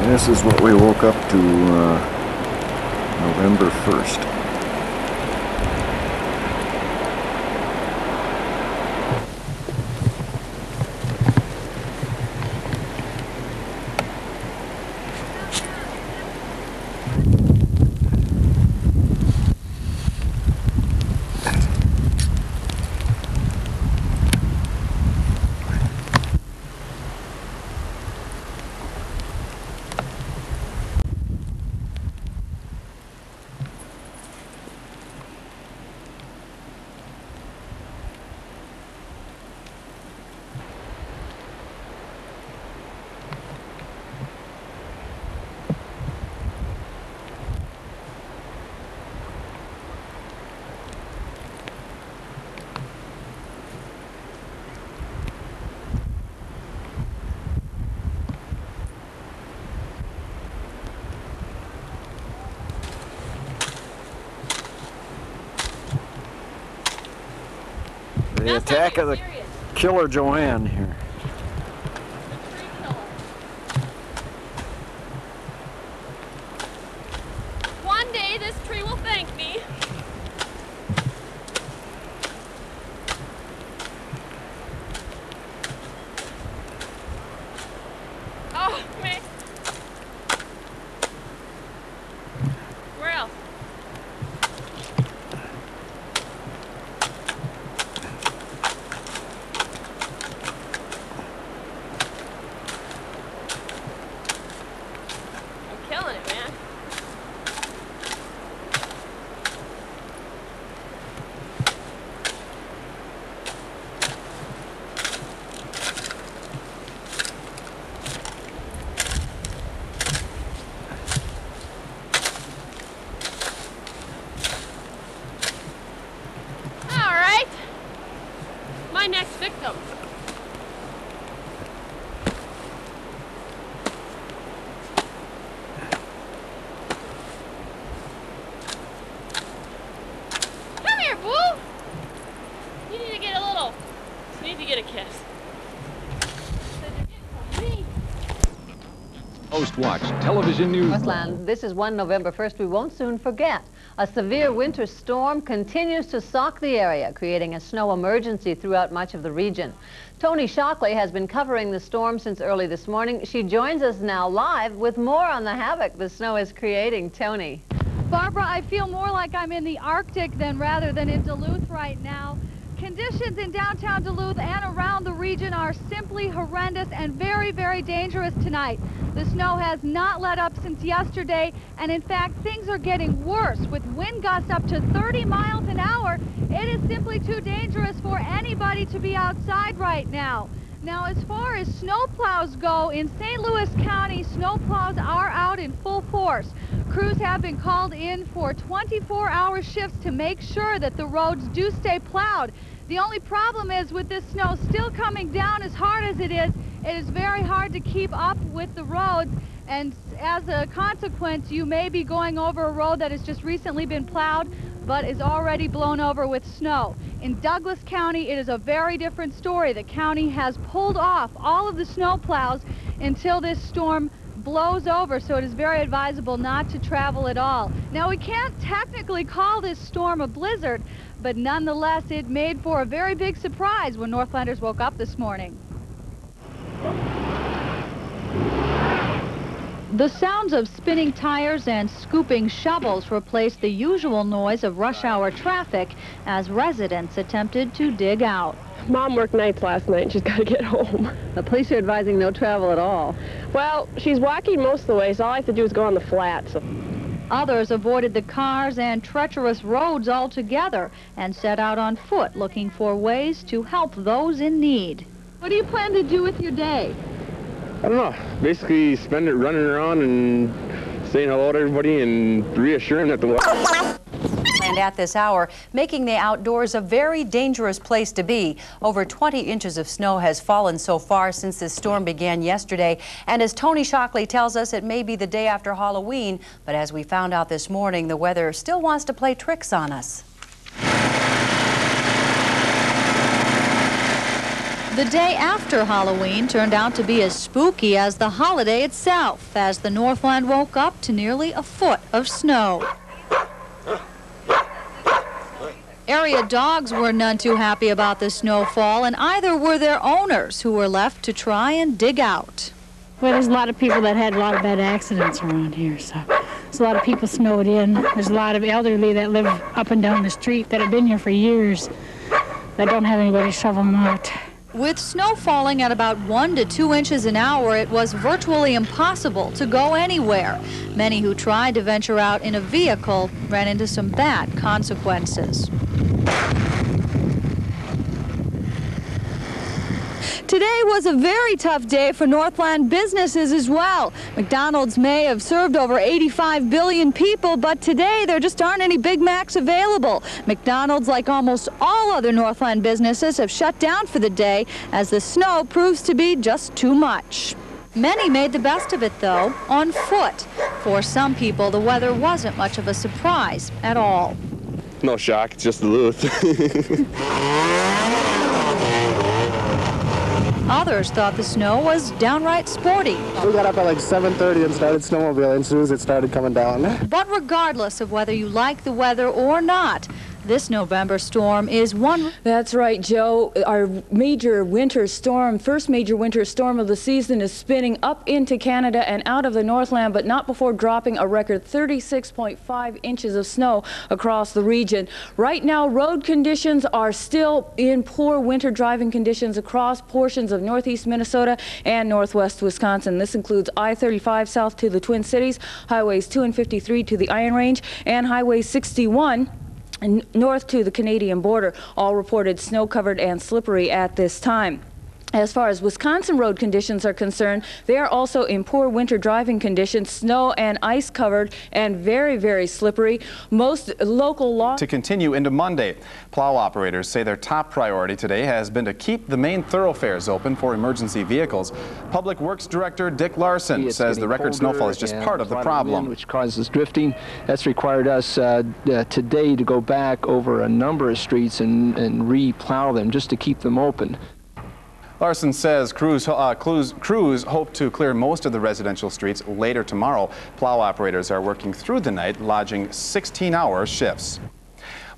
This is what we woke up to November 1st. The attack of the killer Joanne here. One day this tree will thank me. Oh, man. Where else? Killing it, man. All right. My next victim. You need to get a little, you need to get a kiss. Post-watch television news. Northland, this is one November 1st we won't soon forget. A severe winter storm continues to sock the area, creating a snow emergency throughout much of the region. Tony Shockley has been covering the storm since early this morning. She joins us now live with more on the havoc the snow is creating. Tony. Barbara, I feel more like I'm in the Arctic rather than in Duluth right now. Conditions in downtown Duluth and around the region are simply horrendous and very, very dangerous tonight. The snow has not let up since yesterday, and in fact, things are getting worse with wind gusts up to 30 miles an hour. It is simply too dangerous for anybody to be outside right now. Now, as far as snowplows go, in St. Louis County, snowplows are out in full force. Crews have been called in for 24-hour shifts to make sure that the roads do stay plowed. The only problem is with this snow still coming down as hard as it is very hard to keep up with the roads, and as a consequence, you may be going over a road that has just recently been plowed but is already blown over with snow. In Douglas County, it is a very different story. The county has pulled off all of the snow plows until this storm blows over, so it is very advisable not to travel at all. Now, we can't technically call this storm a blizzard, but nonetheless, it made for a very big surprise when Northlanders woke up this morning. The sounds of spinning tires and scooping shovels replaced the usual noise of rush hour traffic as residents attempted to dig out. Mom worked nights last night and she's got to get home. The police are advising no travel at all. Well, she's walking most of the way, so all I have to do is go on the flat. So. Others avoided the cars and treacherous roads altogether and set out on foot looking for ways to help those in need. What do you plan to do with your day? I don't know. Basically spend it running around and saying hello to everybody and reassuring that the And at this hour, making the outdoors a very dangerous place to be. Over 20 inches of snow has fallen so far since this storm began yesterday. And as Tony Shockley tells us, it may be the day after Halloween, but as we found out this morning, the weather still wants to play tricks on us. The day after Halloween turned out to be as spooky as the holiday itself, as the Northland woke up to nearly a foot of snow. Area dogs were none too happy about the snowfall, and either were their owners, who were left to try and dig out. Well, there's a lot of people that had a lot of bad accidents around here, so there's a lot of people snowed in. There's a lot of elderly that live up and down the street that have been here for years that don't have anybody to shovel them out. With snow falling at about 1 to 2 inches an hour, it was virtually impossible to go anywhere. Many who tried to venture out in a vehicle ran into some bad consequences. Today was a very tough day for Northland businesses as well. McDonald's may have served over 85 billion people, but today there just aren't any Big Macs available. McDonald's, like almost all other Northland businesses, have shut down for the day as the snow proves to be just too much. Many made the best of it, though, on foot. For some people, the weather wasn't much of a surprise at all. No shock, it's just Duluth. Others thought the snow was downright sporty. We got up at like 7:30 and started snowmobiling as soon as it started coming down. But regardless of whether you like the weather or not, this November storm is one. That's right, Joe. Our major winter storm, first major winter storm of the season, is spinning up into Canada and out of the Northland, but not before dropping a record 36.5 inches of snow across the region. Right now, road conditions are still in poor winter driving conditions across portions of northeast Minnesota and northwest Wisconsin. This includes I-35 south to the Twin Cities, highways 2 and 53 to the Iron Range, and highway 61 and north to the Canadian border, all reported snow-covered and slippery at this time. As far as Wisconsin road conditions are concerned, they are also in poor winter driving conditions, snow and ice covered and very, very slippery. Most local law to continue into Monday. Plow operators say their top priority today has been to keep the main thoroughfares open for emergency vehicles. Public Works Director Dick Larson says the record snowfall is just part of the problem. Which causes drifting. That's required us today to go back over a number of streets and re-plow them just to keep them open. Larson says crews hope to clear most of the residential streets later tomorrow. Plow operators are working through the night, lodging 16-hour shifts.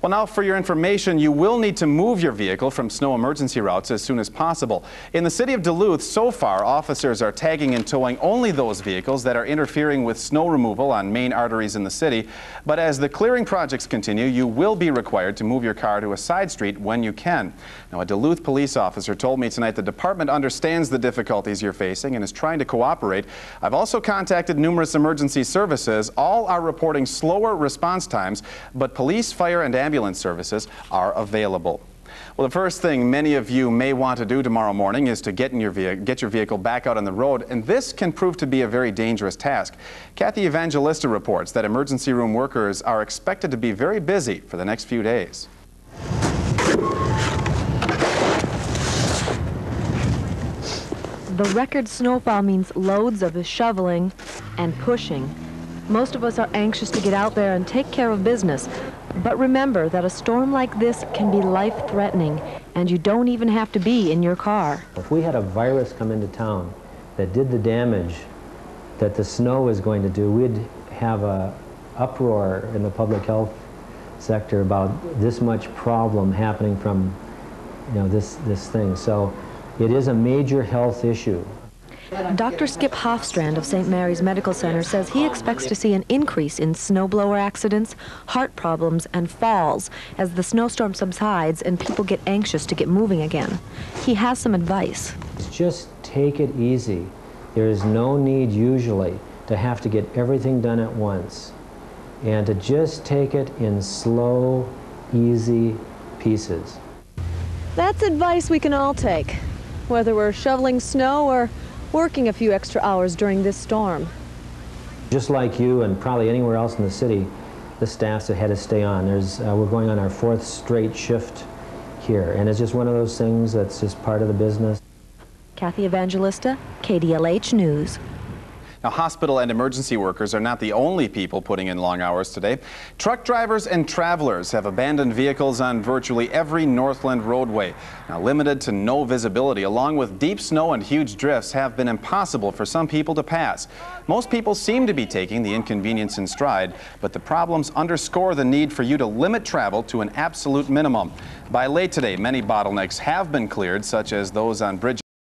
Well, now for your information, you will need to move your vehicle from snow emergency routes as soon as possible. In the city of Duluth, so far, officers are tagging and towing only those vehicles that are interfering with snow removal on main arteries in the city. But as the clearing projects continue, you will be required to move your car to a side street when you can. Now, a Duluth police officer told me tonight the department understands the difficulties you're facing and is trying to cooperate. I've also contacted numerous emergency services. All are reporting slower response times, but police, fire, and ambulance services are available. Well, the first thing many of you may want to do tomorrow morning is to get your vehicle back out on the road, and this can prove to be a very dangerous task. Kathy Evangelista reports that emergency room workers are expected to be very busy for the next few days. The record snowfall means loads of shoveling and pushing. Most of us are anxious to get out there and take care of business. But remember that a storm like this can be life-threatening, and you don't even have to be in your car. If we had a virus come into town that did the damage that the snow is going to do, we'd have an uproar in the public health sector about this much problem happening from, this thing. So it is a major health issue. Dr. Skip Hofstrand of St. Mary's Medical Center says he expects to see an increase in snowblower accidents, heart problems, and falls as the snowstorm subsides and people get anxious to get moving again. He has some advice. Just take it easy. There is no need usually to have to get everything done at once, and to just take it in slow, easy pieces. That's advice we can all take, whether we're shoveling snow or working a few extra hours during this storm. Just like you and probably anywhere else in the city, the staffs have had to stay on. We're going on our 4th straight shift here, and it's just one of those things that's just part of the business. Kathy Evangelista, KDLH News. Now, hospital and emergency workers are not the only people putting in long hours today. Truck drivers and travelers have abandoned vehicles on virtually every Northland roadway. Now, limited to no visibility, along with deep snow and huge drifts, have been impossible for some people to pass. Most people seem to be taking the inconvenience in stride, but the problems underscore the need for you to limit travel to an absolute minimum. By late today, many bottlenecks have been cleared, such as those on bridges